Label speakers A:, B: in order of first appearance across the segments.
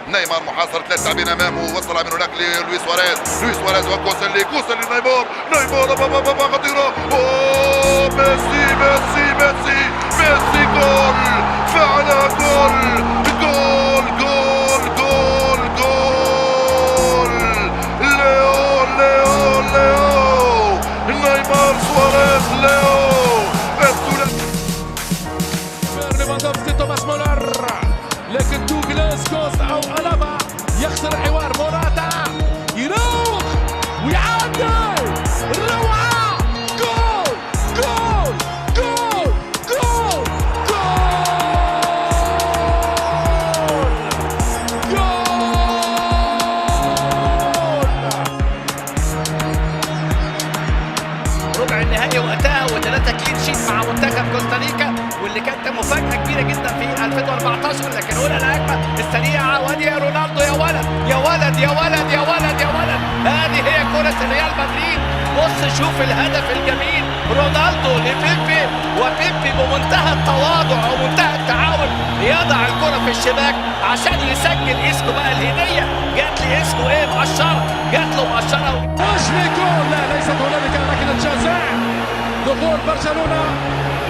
A: نيمار محاصر 3 لاعبين امامه، وصل من هناك للويس سواريز وكوسلي نيمار خطيره. اوه ميسي جول، فعلا جول ليو نيمار سواريز
B: ليفاندوفسكي توماس مولر، لكن دوغلاس كوستا او ألابا يخسر الحوار. موراتا يروح ويعدي، روعة، جول جول جول جول جول جول.
C: ربع النهائي وقتها و3 كلين شيت مع منتخب كوستاريكا، واللي كانت مفاجأة كبيرة جدا في 2014. لكن هنا الهجمة السريعة، وادي رونالدو، يا ولد يا ولد يا ولد يا ولد يا ولد، هذه هي كرة ريال مدريد. بص شوف الهدف الجميل، رونالدو لبيبي، وبيبي بمنتهى التواضع ومنتهى التعاون يضع الكرة في الشباك عشان يسجل. اسكو بقى الهدية جات لي، اسكو ايه مقشرة، جات له مقشرة.
B: اشلي جول، لا ليست هنالك ركلة جزاء. دخول برشلونة،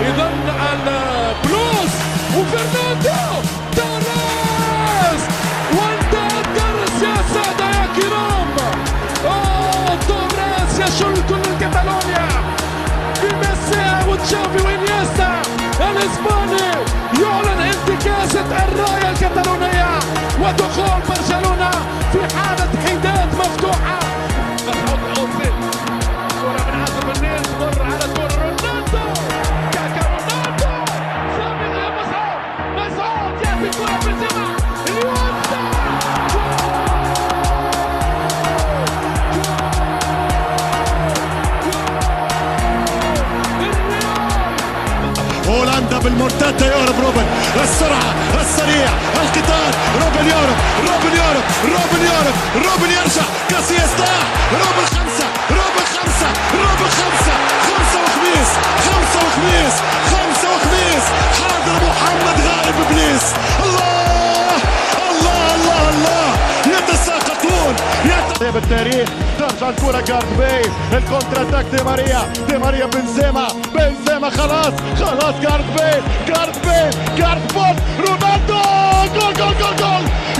B: إذا البلوز وفرناندو توريس، وانتقرس يا سادة يا كرام. توريس يشل كل الكتالونيا بميسي وتشافي وانيستا. الاسباني يعلن انتكاسة الراية الكتالونية، ودخول برشلونة في حالة حداد مفتوحة. كرة من عازم النيل تمر على طول رونالدو، كاكا رونالدو، سامي يا مسعود يأتي كرة بنزيما، اليوتا
D: هولندا بالمرتدة، يهرب روبن، السرعة السريع القتال، روبن يرجع، كاسياس ضاع، روبن خمسة، خمسة وخميس، حاضر محمد غائب ابليس. الله يتساقطون بالتاريخ. ترجع الكرة جارد بيل، الكونتر اتاك دي ماريا بنزيما خلاص جارد بول، رونالدو،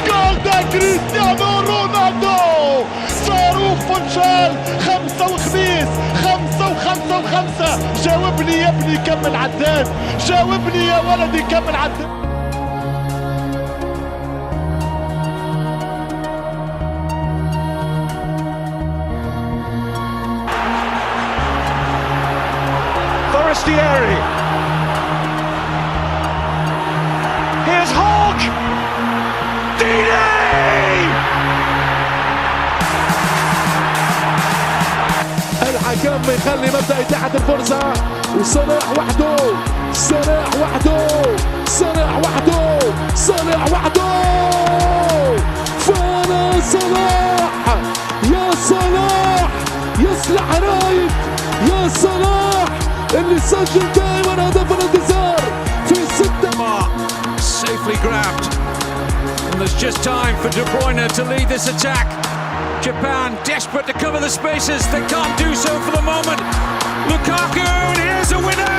D: جول ده كريستيانو رونالدو، صاروخ فنشال. 5 وخميس، 5 جاوبني يا ابني، كمل عداد، جاوبني يا ولدي، كمل عداد.
E: Forestieri. Here's Hulk. Dini.
B: الحكم يخلي مبدأ إتاحة الفرصة، وصلاح وحده، فانا صلاح، يا صلاح يصلح رايك، يا صلاح اللي سجل دائما هدف الانتصار في 6.
F: Safely grabbed, and there's just time for De Bruyne to lead this attack. Japan desperate to cover the spaces, they can't do so for the moment. Lukaku, and here's a winner!